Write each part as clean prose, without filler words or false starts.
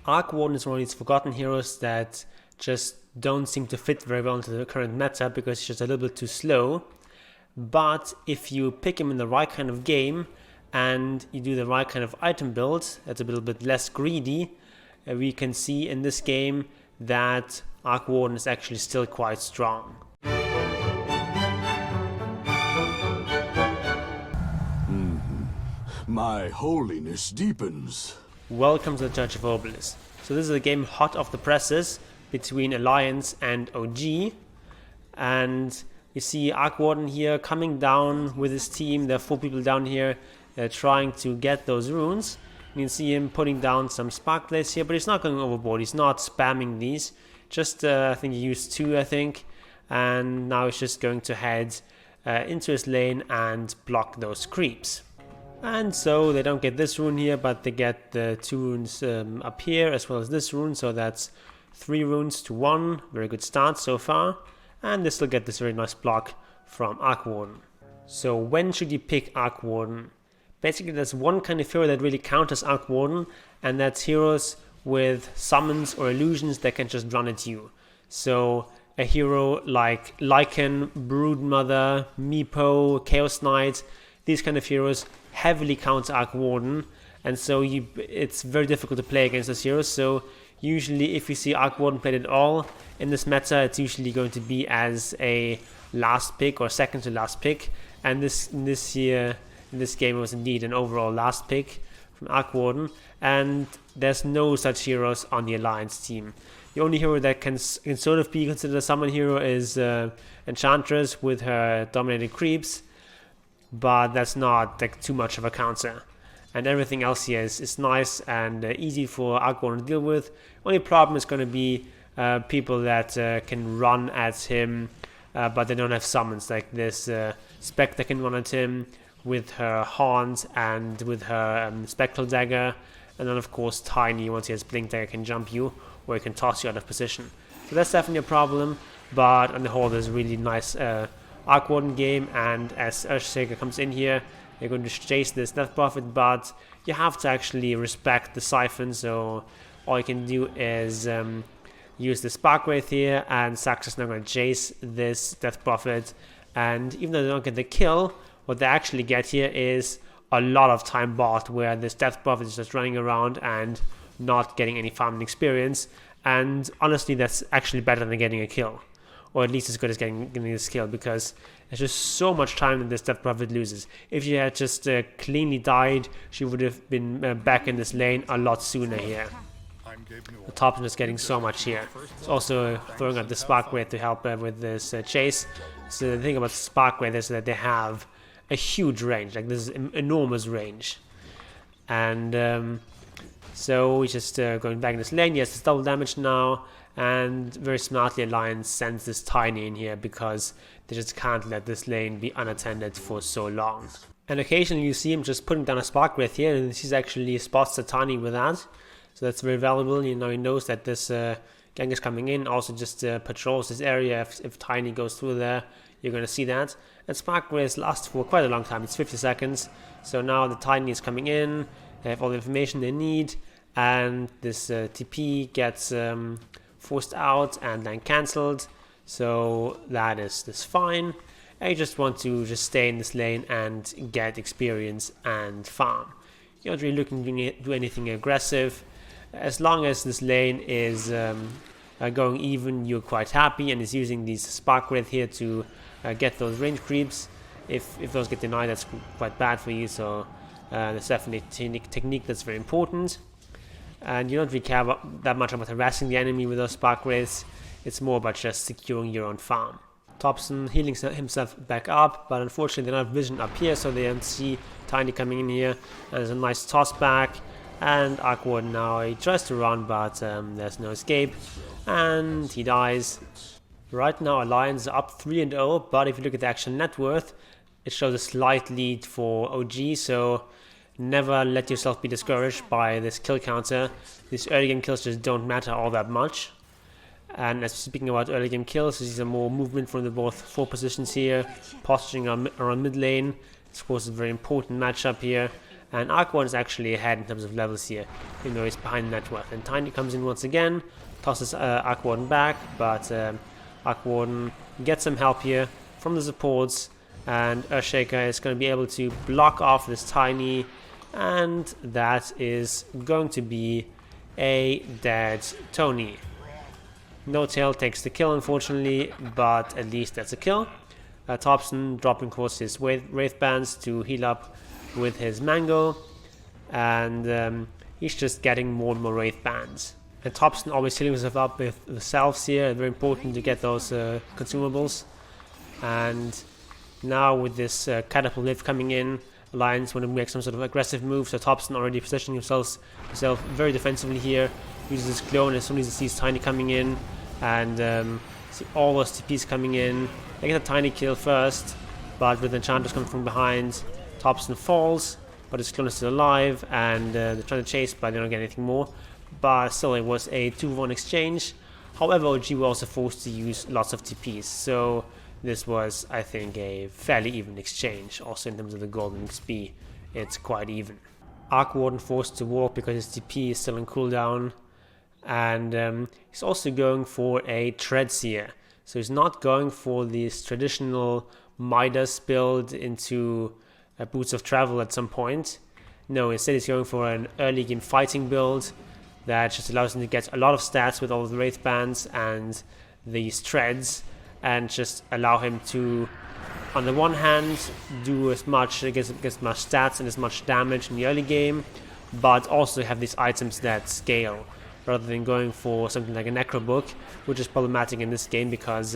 Arc Warden is one of these forgotten heroes that just don't seem to fit very well into the current meta because he's just a little bit too slow. But if you pick him in the right kind of game and you do the right kind of item build that's a little bit less greedy, we can see in this game that Arc Warden is actually still quite strong. My holiness deepens. Welcome to the Church of Obelisk. So this is a game hot off the presses between Alliance and OG. And you see Arc Warden here coming down with his team. There are 4 people down here trying to get those runes. You can see him putting down some spark blades here, but he's not going overboard. He's not spamming these. Just, I think he used 2, I think. And now he's just going to head into his lane and block those creeps. And so they don't get this rune here, but they get the 2 runes up here as well as this rune. So that's 3 runes to 1. Very good start so far. And they still get this very nice block from Arc Warden. So when should you pick Arc Warden? Basically there's one kind of hero that really counters Arc Warden, and that's heroes with summons or illusions that can just run at you. So a hero like Lycan, Broodmother, Meepo, Chaos Knight, these kind of heroes heavily counter Arc Warden, and so it's very difficult to play against those heroes. So usually if you see Arc Warden played at all in this meta, it's usually going to be as a last pick or second to last pick, and in this game it was indeed an overall last pick from Arc Warden, and there's no such heroes on the Alliance team. The only hero that can sort of be considered a summon hero is Enchantress with her dominated creeps, but that's not like too much of a counter. And everything else here is nice and easy for Arc Warden to deal with. Only problem is going to be people that can run at him, but they don't have summons, like this Spectre can run at him with her Haunt and with her Spectral Dagger, and then of course Tiny, once he has Blink Dagger, can jump you or he can toss you out of position. So that's definitely a problem, but on the whole there's a really nice Arc Warden game, and as Earthshaker comes in here, they're going to chase this Death Prophet, but you have to actually respect the Siphon, so all you can do is use the Spark Wraith here, and Sax is now going to chase this Death Prophet, and even though they don't get the kill, what they actually get here is a lot of time bought, where this Death Prophet is just running around and not getting any farming experience, and honestly that's actually better than getting a kill. Or at least as good as getting this kill, because there's just so much time that this Death Prophet loses. If she had just cleanly died, she would have been back in this lane a lot sooner here. The Topson is getting so much here. It's also throwing out the Spark Wraith to help with this chase. So the thing about Spark Wraith is that they have a huge range, like this is enormous range. And so he's just going back in this lane. He has this double damage now. And very smartly Alliance sends this Tiny in here because they just can't let this lane be unattended for so long. And occasionally you see him just putting down a Spark Wraith here, and he's actually spots the Tiny with that. So that's very valuable. You know, he knows that this gang is coming in, also just patrols this area. If Tiny goes through there, you're going to see that. And Spark Wraiths last for quite a long time, it's 50 seconds. So now the Tiny is coming in, they have all the information they need, and this TP gets forced out and then cancelled, so that is fine. I just want to just stay in this lane and get experience and farm. You're not really looking to do anything aggressive. As long as this lane is going even, you're quite happy, and is using these Spark Wraith here to get those range creeps. If those get denied, that's quite bad for you, so there's definitely technique that's very important. And you don't really care that much about harassing the enemy with those Spark Wraiths. It's more about just securing your own farm. Topson healing himself back up, but unfortunately they don't have vision up here, so they don't see Tiny coming in here. And there's a nice toss back, and Arc Warden now, he tries to run, but there's no escape, and he dies. Right now Alliance is up 3-0, but if you look at the actual net worth, it shows a slight lead for OG, so never let yourself be discouraged by this kill counter. These early game kills just don't matter all that much. And as speaking about early game kills, these are more movement from the both 4 positions here, posturing around mid lane. Of course, a very important matchup here. And Arc Warden is actually ahead in terms of levels here, even though he's behind net worth. And Tiny comes in once again, tosses Arc Warden back, but Arc Warden gets some help here from the supports, and Earthshaker is going to be able to block off this Tiny, and that is going to be a dead Tony. No Tail takes the kill, unfortunately, but at least that's a kill. Topson dropping, of course, his Wraith Bands to heal up with his Mango, and he's just getting more and more Wraith Bands. And Topson always healing himself up with the selves here, very important to get those consumables. And now with this Catapult Lift coming in, Alliance want to make some sort of aggressive move, so Topson already positioning himself very defensively here, uses his clone as soon as he sees Tiny coming in, and see all those TPs coming in. They get a Tiny kill first, but with Enchantress coming from behind, Topson falls, but his clone is still alive, and they're trying to chase, but they don't get anything more. But still, it was a 2-1 exchange. However, OG were also forced to use lots of TPs, so this was, I think, a fairly even exchange. Also in terms of the golden XP, it's quite even. Arc Warden forced to walk because his TP is still on cooldown, and he's also going for a Treads here. So he's not going for this traditional Midas build into Boots of Travel at some point. No, instead he's going for an early game fighting build that just allows him to get a lot of stats with all of the Wraith Bands and these Treads, and just allow him to, on the one hand, do as much, get as much stats and as much damage in the early game, but also have these items that scale, rather than going for something like a Necro Book, which is problematic in this game because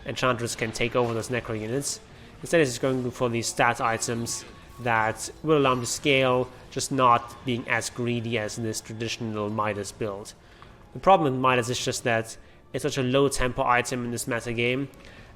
Enchantress can take over those Necro units. Instead he's going for these stat items that will allow him to scale, just not being as greedy as this traditional Midas build. The problem with Midas is just that it's such a low tempo item in this meta game,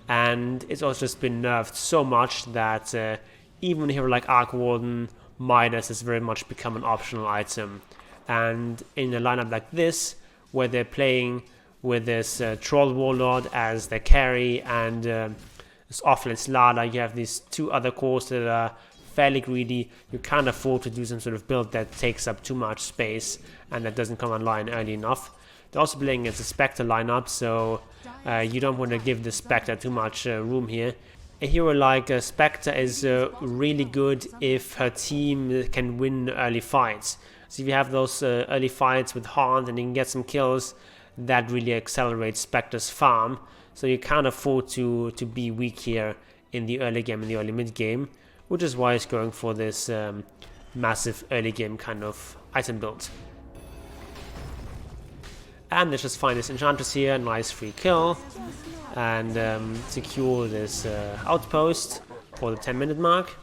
and it's also just been nerfed so much that even a hero like Arc Warden, Midas has very much become an optional item. And in a lineup like this, where they're playing with this Troll Warlord as their carry and this Offless Lada, you have these two other cores that are fairly greedy. You can't afford to do some sort of build that takes up too much space and that doesn't come online early enough. They're also playing against a Spectre lineup, so you don't want to give the Spectre too much room here. A hero like Spectre is really good if her team can win early fights. So if you have those early fights with Haunt and you can get some kills, that really accelerates Spectre's farm. So you can't afford to be weak here in the early game and the early mid game, which is why it's going for this massive early game kind of item build. And let's just find this Enchantress here, nice free kill, and secure this outpost for the 10-minute mark.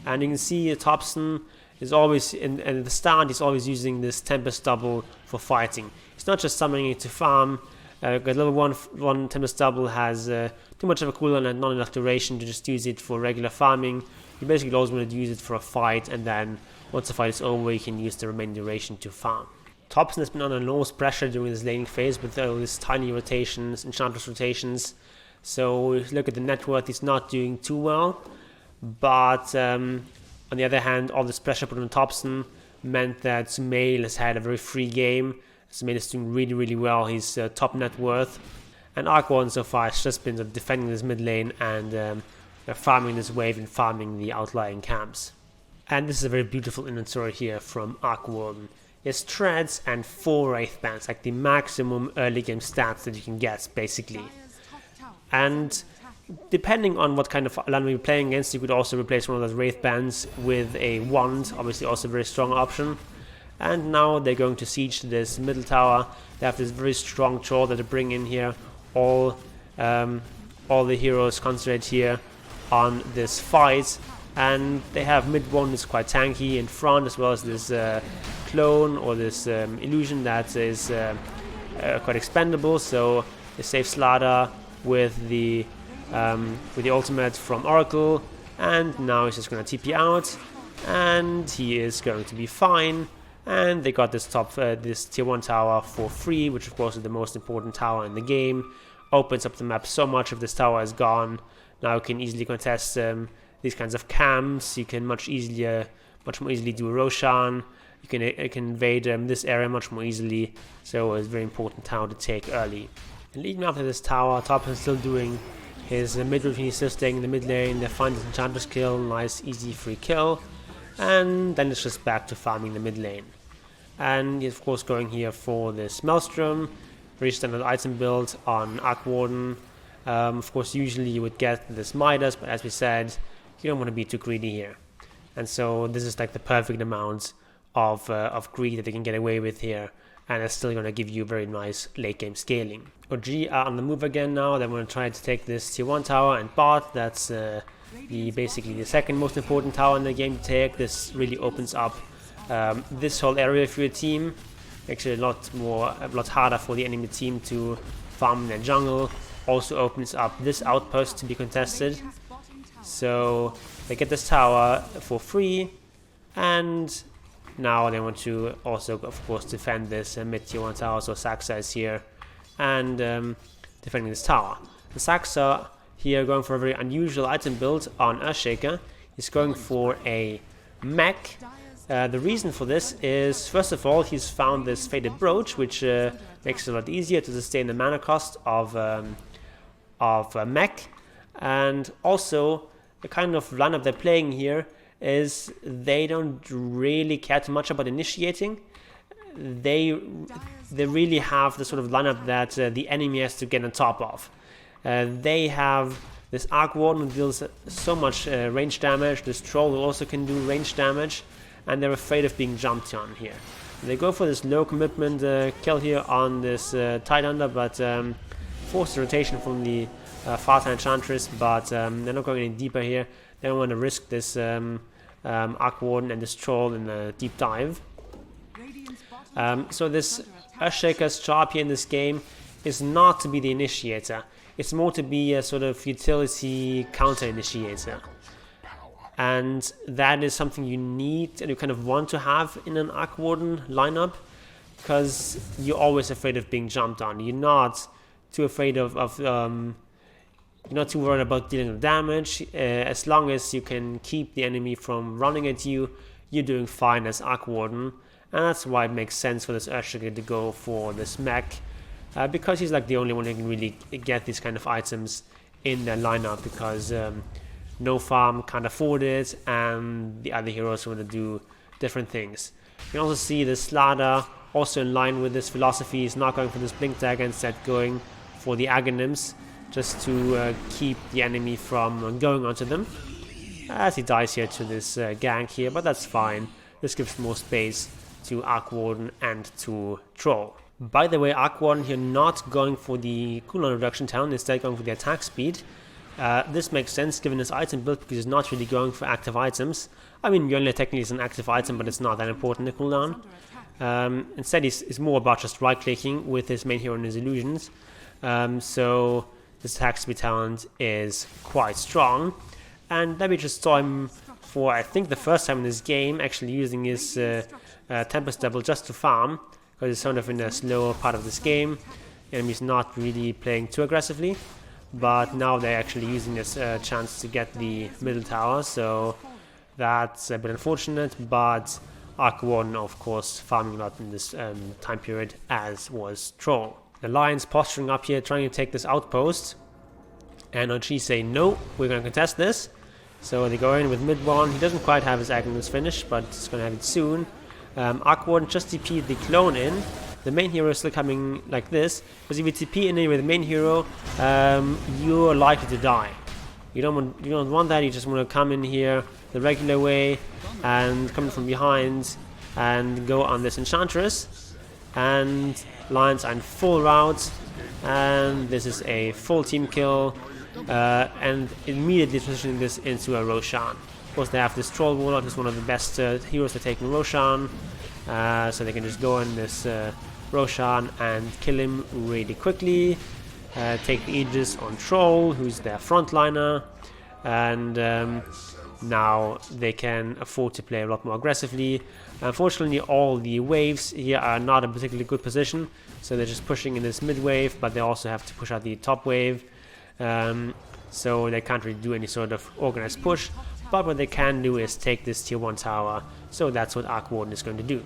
And you can see Topson is always, at the start, he's always using this Tempest Double for fighting. He's not just summoning it to farm. Because level 1 Tempest Double has too much of a cooldown and not enough duration to just use it for regular farming. You basically always want to use it for a fight, and then once the fight is over, you can use the remaining duration to farm. Topson has been under enormous pressure during this laning phase with all these tiny rotations, Enchantress rotations. So if you look at the net worth, he's not doing too well. But on the other hand, all this pressure put on Topson meant that Sumail has had a very free game. Sumail is doing really, really well. He's top net worth. And Arc Warden so far has just been defending this mid lane and farming this wave and farming the outlying camps. And this is a very beautiful inventory here from Arc Warden. He has Treads and 4 Wraith Bands, like the maximum early game stats that you can get, basically. And depending on what kind of land you're playing against, you could also replace one of those Wraith Bands with a Wand, obviously also a very strong option. And now they're going to siege this middle tower. They have this very strong troll that they bring in here. All the heroes concentrate here on this fight. And they have mid one is quite tanky in front, as well as this clone or this illusion that is quite expendable. So they save Slada with the ultimate from Oracle, and now he's just going to TP out, and he is going to be fine. And they got this this tier 1 tower for free, which of course is the most important tower in the game. Opens up the map so much if this tower is gone. Now you can easily contest these kinds of camps. You can much easier much more easily do a Roshan. You can invade this area much more easily, so it's a very important tower to take early. And even after this tower, Topson is still doing his mid routine. He's still staying in the mid lane. They find this Enchantress kill, nice easy free kill, and then it's just back to farming the mid lane. And he's of course going here for this Maelstrom, very standard item build on Arc Warden. Of course, usually you would get this Midas, but as we said, you don't want to be too greedy here. And so this is like the perfect amount of greed that you can get away with here, and it's still going to give you very nice late game scaling. OG are on the move again now. They want to try to take this tier 1 tower and bot. That's basically the second most important tower in the game to take. This really opens up this whole area for your team. Makes it a lot harder for the enemy team to farm in their jungle. Also opens up this outpost to be contested. So they get this tower for free, and now they want to also, of course, defend this mid tier 1 tower. So Saxa is here and defending this tower. The Saxa here going for a very unusual item build on Earthshaker. He's going for a mech. The reason for this is, first of all, he's found this Faded Brooch, which makes it a lot easier to sustain the mana cost of mech. And also, the kind of lineup they're playing here is they don't really care too much about initiating. They really have the sort of lineup that the enemy has to get on top of. They have this Arc Warden who deals so much range damage. This Troll who also can do range damage, and they're afraid of being jumped on here. They go for this low commitment kill here on this Tidehunter, but force the rotation from the Farther Enchantress, but they're not going any deeper here. They don't want to risk this Arc Warden and this Troll in a deep dive. So this Earthshaker's job here in this game is not to be the initiator. It's more to be a sort of utility counter initiator. And that is something you need and you kind of want to have in an Arc Warden lineup, because you're always afraid of being jumped on. You're not too afraid you're not too worried about dealing with damage. As long as you can keep the enemy from running at you, you're doing fine as Arc Warden. And that's why it makes sense for this Earthshaker to go for this mech, because he's like the only one who can really get these kind of items in their lineup, because no farm can't afford it, and the other heroes want to do different things. You can also see this Slada, also in line with this philosophy, is not going for this Blink Dagger, instead going for the Aghanims, just to keep the enemy from going onto them. As he dies here to this gank here, but that's fine. This gives more space to Arc Warden and to Troll. By the way, Arc Warden here not going for the cooldown reduction talent, instead going for the attack speed. This makes sense given his item build, because he's not really going for active items. I mean, Mjolnir technically is an active item, but it's not that important, the cooldown. Instead, it's more about just right-clicking with his main hero and his illusions. So this attack speed talent is quite strong. And then we just saw him for, I think, the first time in this game, actually using his Tempest Double just to farm, because it's sort of in a slower part of this game. Enemy's not really playing too aggressively, but now they're actually using this chance to get the middle tower, so that's a bit unfortunate. But Arc Warden, of course, farming a lot in this time period, as was Troll. The Lions posturing up here, trying to take this outpost, and OG say, no, we're going to contest this. So they go in with mid one. He doesn't quite have his Aghanims finished, but he's going to have it soon. Arc Warden just TP'd the clone in. The main hero is still coming like this, because if you TP in with the main hero, you're likely to die. You don't want that. You just want to come in here the regular way and come from behind and go on this Enchantress. And Lions are in full route, and this is a full team kill, and immediately transitioning this into a Roshan. Of course, they have this Troll Warlock, who's one of the best heroes to take in Roshan, so they can just go in this Roshan and kill him really quickly. Take the Aegis on Troll, who's their frontliner, and now they can afford to play a lot more aggressively. Unfortunately, all the waves here are not in a particularly good position, so they're just pushing in this mid wave, but they also have to push out the top wave, so they can't really do any sort of organized push. but what they can do is take this tier 1 tower, so that's what Arc Warden is going to do.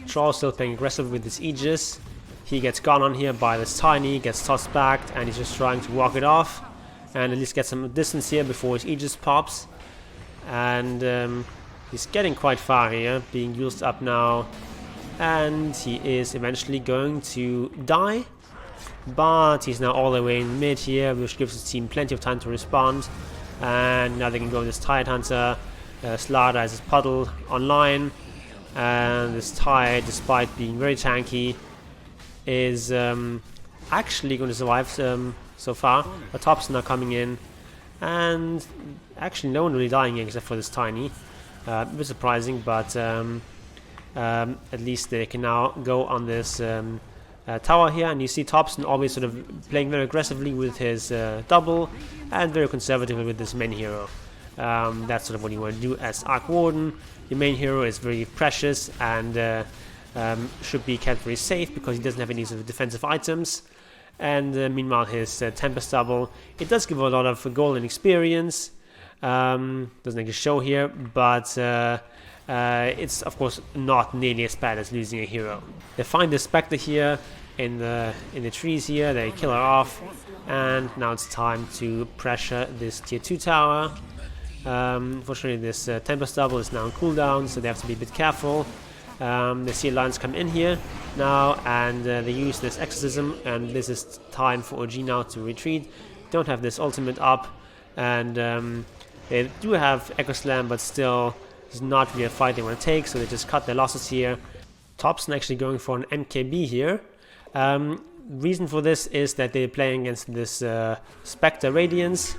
Troll still playing aggressive with his Aegis. He gets gone on here by this Tiny, gets tossed back, and he's just trying to walk it off and at least get some distance here before his Aegis pops. And he's getting quite far here, being used up now, and he is eventually going to die. But he's now all the way in mid here, which gives his team plenty of time to respond. And now they can go with this Tide Hunter. Slada has his puddle online, and this Tide, despite being very tanky, is actually going to survive so far. But Topson are coming in, and actually no one really dying here except for this Tiny. A bit surprising, but at least they can now go on this tower here, and you see Topson always sort of playing very aggressively with his double and very conservatively with this main hero. That's sort of what you want to do as Arc Warden. Your main hero is very precious and should be kept very safe because he doesn't have any sort of defensive items. And meanwhile, his Tempest double, it does give a lot of golden experience. Doesn't actually show here, but it's of course not nearly as bad as losing a hero. They find the Spectre here in the trees here. They kill her off, and now it's time to pressure this tier 2 tower. Unfortunately, this Tempest double is now on cooldown, so they have to be a bit careful. They see Alliance come in here now, and they use this Exorcism, and this is time for OG now to retreat. Don't have this ultimate up, and they do have Echo Slam, but still it's not really a fight they want to take, so they just cut their losses here. Topson actually going for an MKB here. Reason for this is that they're playing against this Spectre Radiance,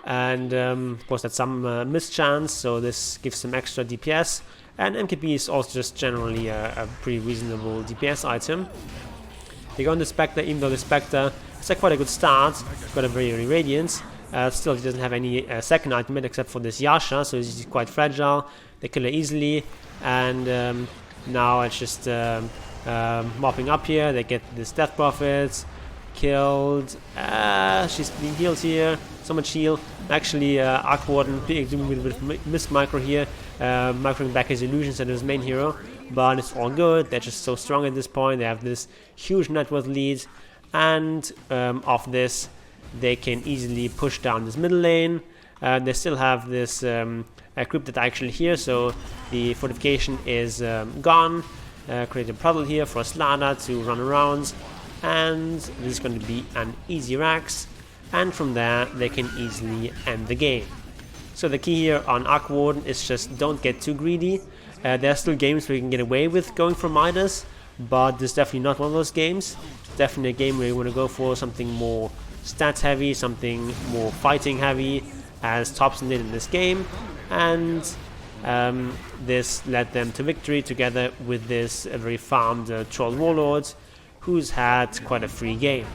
and of course that's some mischance, so this gives some extra DPS. And MKB is also just generally a pretty reasonable DPS item. They go on the Spectre, even though the Spectre is quite a good start. It's got a very early Radiance. Still, he doesn't have any second item except for this Yasha, so he's quite fragile. They kill her easily, and now it's just mopping up here. They get this Death Prophet killed. She's being healed here. So much heal. Actually, Arc Warden doing a bit of missed micro here, microing back his illusions and his main hero, but it's all good. They're just so strong at this point. They have this huge net worth lead, and off this, they can easily push down this middle lane. They still have this cryptid actually here, so the fortification is gone. Create a puddle here for Slada to run around, and this is going to be an easy Rax, and from there they can easily end the game. So the key here on Arc Warden is just don't get too greedy. There are still games where you can get away with going for Midas, but this is definitely not one of those games. It's definitely a game where you want to go for something more stats heavy, something more fighting heavy, as Topson did in this game, and this led them to victory together with this very farmed Troll Warlord, who's had quite a free game.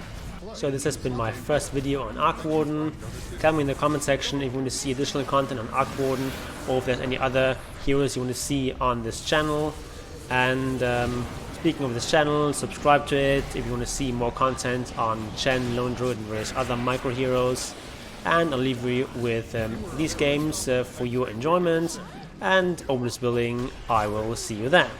So this has been my first video on Arc Warden. Tell me in the comment section if you want to see additional content on Arc Warden, or if there's any other heroes you want to see on this channel. And speaking of this channel, subscribe to it if you want to see more content on Chen, Lone Druid, and various other micro heroes. And I'll leave you with these games for your enjoyment, and Obelisk building. I will see you there.